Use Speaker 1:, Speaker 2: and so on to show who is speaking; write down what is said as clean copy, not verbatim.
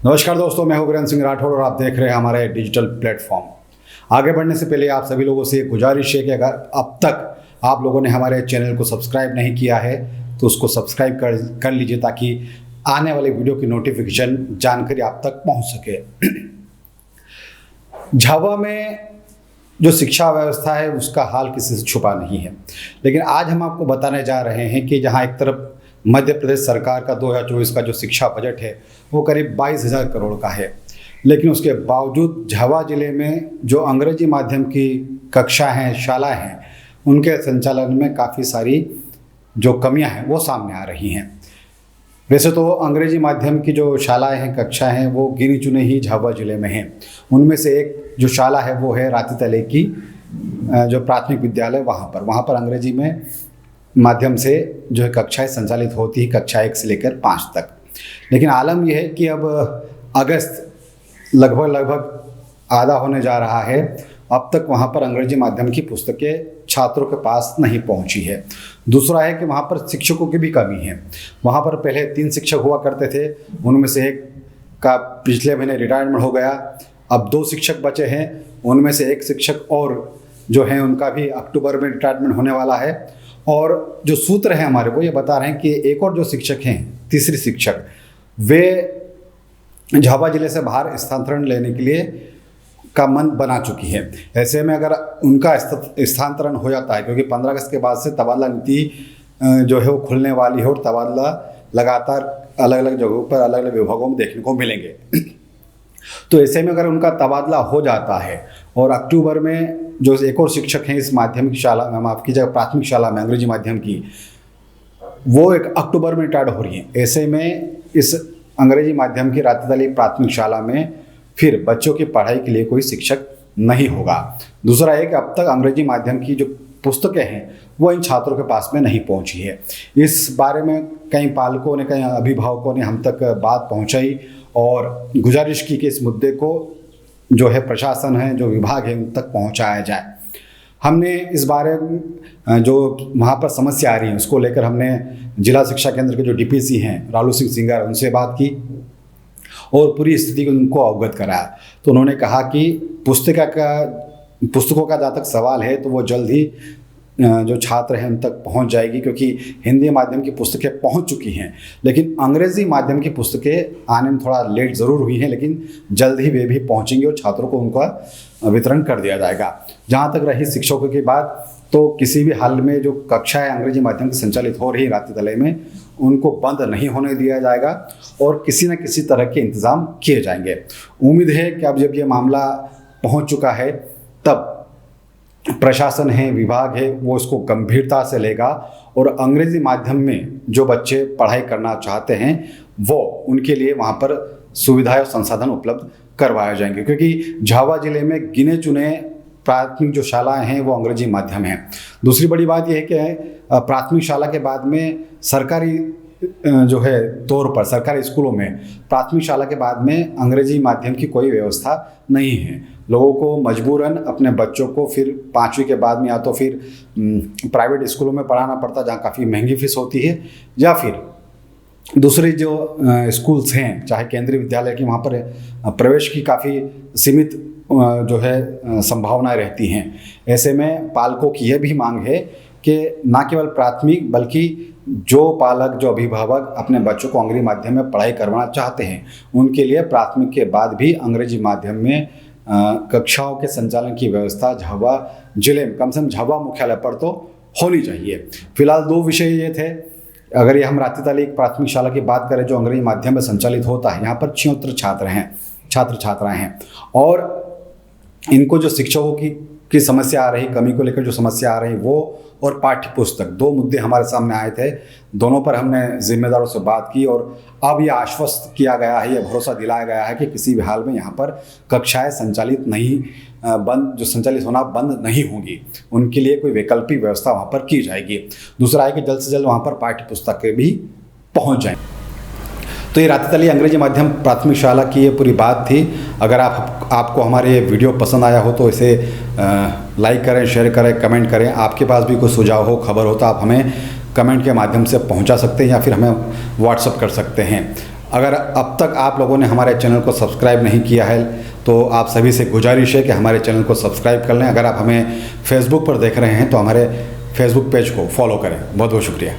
Speaker 1: नमस्कार दोस्तों, मैं हूं वीरेंद्र सिंह राठौड़ और आप देख रहे हैं हमारे डिजिटल प्लेटफॉर्म। आगे बढ़ने से पहले आप सभी लोगों से एक गुजारिश है कि अगर अब तक आप लोगों ने हमारे चैनल को सब्सक्राइब नहीं किया है तो उसको सब्सक्राइब कर लीजिए ताकि आने वाले वीडियो की नोटिफिकेशन जानकारी आप तक पहुंच सके। झाबुआ में जो शिक्षा व्यवस्था है उसका हाल किसी से छुपा नहीं है, लेकिन आज हम आपको बताने जा रहे हैं कि जहां एक तरफ मध्य प्रदेश सरकार का 2024 का जो शिक्षा बजट है वो करीब 22,000 करोड़ का है, लेकिन उसके बावजूद झाबुआ जिले में जो अंग्रेजी माध्यम की कक्षा हैं, शाला हैं, उनके संचालन में काफ़ी सारी जो कमियां हैं वो सामने आ रही हैं। वैसे तो अंग्रेजी माध्यम की जो शालाएं हैं, कक्षाएं हैं, वो गिनी चुने ही झाबुआ जिले में हैं। उनमें से एक जो शाला है वो है राती तले की जो प्राथमिक विद्यालय, वहाँ पर अंग्रेजी में माध्यम से जो है कक्षाएं संचालित होती है, कक्षा 1 से लेकर 5 तक। लेकिन आलम यह है कि अब अगस्त लगभग आधा होने जा रहा है, अब तक वहाँ पर अंग्रेजी माध्यम की पुस्तकें छात्रों के पास नहीं पहुँची है। दूसरा है कि वहाँ पर शिक्षकों की भी कमी है। वहाँ पर पहले 3 शिक्षक हुआ करते थे, उनमें से एक का पिछले महीने रिटायरमेंट हो गया। अब 2 शिक्षक बचे हैं, उनमें से एक शिक्षक और जो है उनका भी अक्टूबर में रिटायरमेंट होने वाला है। और जो सूत्र हैं हमारे वो ये बता रहे हैं कि एक और जो शिक्षक हैं, तीसरी शिक्षक, वे झाबुआ जिले से बाहर स्थानांतरण लेने के लिए का मन बना चुकी है। ऐसे में अगर उनका स्थानांतरण हो जाता है, क्योंकि 15 अगस्त के बाद से तबादला नीति जो है वो खुलने वाली है और तबादला लगातार अलग अलग जगहों पर अलग अलग विभागों में देखने को मिलेंगे। तो ऐसे में अगर उनका तबादला हो जाता है और अक्टूबर में जो एक और शिक्षक हैं इस माध्यमिक शाला में, माफ़ कीजिएगा प्राथमिक शाला में अंग्रेजी माध्यम की, वो एक अक्टूबर में रिटायर्ड हो रही है। ऐसे में इस अंग्रेजी माध्यम की रातीतली प्राथमिक शाला में फिर बच्चों की पढ़ाई के लिए कोई शिक्षक नहीं होगा। दूसरा है कि अब तक अंग्रेजी माध्यम की जो पुस्तकें हैं वो इन छात्रों के पास में नहीं पहुंची है। इस बारे में कई पालकों ने, कई अभिभावकों ने हम तक बात पहुंचाई और गुजारिश की कि इस मुद्दे को जो है प्रशासन है, जो विभाग है, उन तक पहुंचाया जाए। हमने इस बारे में जो वहाँ पर समस्या आ रही है उसको लेकर हमने जिला शिक्षा केंद्र के जो डीपीसी हैं रालू सिंह सिंगर, उनसे बात की और पूरी स्थिति को उनको अवगत कराया। तो उन्होंने कहा कि पुस्तकों का जहाँ तक सवाल है तो वो जल्द ही जो छात्र हैं उन तक पहुंच जाएगी, क्योंकि हिंदी माध्यम की पुस्तकें पहुंच चुकी हैं, लेकिन अंग्रेजी माध्यम की पुस्तकें आने में थोड़ा लेट ज़रूर हुई हैं, लेकिन जल्द ही वे भी पहुंचेंगी और छात्रों को उनका वितरण कर दिया जाएगा। जहां तक रही शिक्षकों की बात, तो किसी भी हाल में जो कक्षाएँ अंग्रेजी माध्यम की संचालित हो रही राती तले में, उनको बंद नहीं होने दिया जाएगा और किसी न किसी तरह के इंतज़ाम किए जाएंगे। उम्मीद है कि अब जब ये मामला पहुँच चुका है तब प्रशासन है, विभाग है, वो इसको गंभीरता से लेगा और अंग्रेजी माध्यम में जो बच्चे पढ़ाई करना चाहते हैं वो उनके लिए वहाँ पर सुविधाएं और संसाधन उपलब्ध करवाए जाएंगे, क्योंकि झाबुआ जिले में गिने चुने प्राथमिक जो शालाएं हैं वो अंग्रेजी माध्यम हैं। दूसरी बड़ी बात यह है कि प्राथमिक शाला के बाद में सरकारी जो है तौर पर सरकारी स्कूलों में प्राथमिक शाला के बाद में अंग्रेजी माध्यम की कोई व्यवस्था नहीं है। लोगों को मजबूरन अपने बच्चों को फिर 5वीं के बाद में या तो फिर प्राइवेट स्कूलों में पढ़ाना पड़ता है जहाँ काफ़ी महंगी फीस होती है, या फिर दूसरी जो स्कूल्स हैं चाहे केंद्रीय विद्यालय की, वहाँ पर प्रवेश की काफ़ी सीमित जो है संभावनाएं रहती हैं। ऐसे में पालकों की यह भी मांग है कि न केवल प्राथमिक बल्कि जो पालक, जो अभिभावक अपने बच्चों को अंग्रेजी माध्यम में पढ़ाई करवाना चाहते हैं उनके लिए प्राथमिक के बाद भी अंग्रेजी माध्यम में कक्षाओं के संचालन की व्यवस्था झाबुआ जिले में, कम से कम झाबुआ मुख्यालय पर तो होनी चाहिए। फिलहाल 2 विषय ये थे। अगर ये हम रातीतली प्राथमिक शाला की बात करें जो अंग्रेजी माध्यम में संचालित होता है, यहाँ पर 76 छात्र छात्राएँ हैं और इनको जो शिक्षकों की समस्या आ रही, कमी को लेकर जो समस्या आ रही वो और पाठ्य पुस्तक, 2 मुद्दे हमारे सामने आए थे। दोनों पर हमने जिम्मेदारों से बात की और अब यह आश्वस्त किया गया है, यह भरोसा दिलाया गया है कि किसी भी हाल में यहाँ पर कक्षाएं संचालित होना बंद नहीं होंगी। उनके लिए कोई वैकल्पिक व्यवस्था वहाँ पर की जाएगी। दूसरा है कि जल्द से जल्द वहाँ पर पाठ्य पुस्तकें भी पहुँच जाएँ। तो ये रातीतली अंग्रेजी माध्यम प्राथमिक शाला की ये पूरी बात थी। अगर आपको हमारे ये वीडियो पसंद आया हो तो इसे लाइक करें, शेयर करें, कमेंट करें। आपके पास भी कोई सुझाव हो, खबर हो तो आप हमें कमेंट के माध्यम से पहुंचा सकते हैं या फिर हमें व्हाट्सअप कर सकते हैं। अगर अब तक आप लोगों ने हमारे चैनल को सब्सक्राइब नहीं किया है तो आप सभी से गुजारिश है कि हमारे चैनल को सब्सक्राइब कर लें। अगर आप हमें फेसबुक पर देख रहे हैं तो हमारे फेसबुक पेज को फॉलो करें। बहुत बहुत शुक्रिया।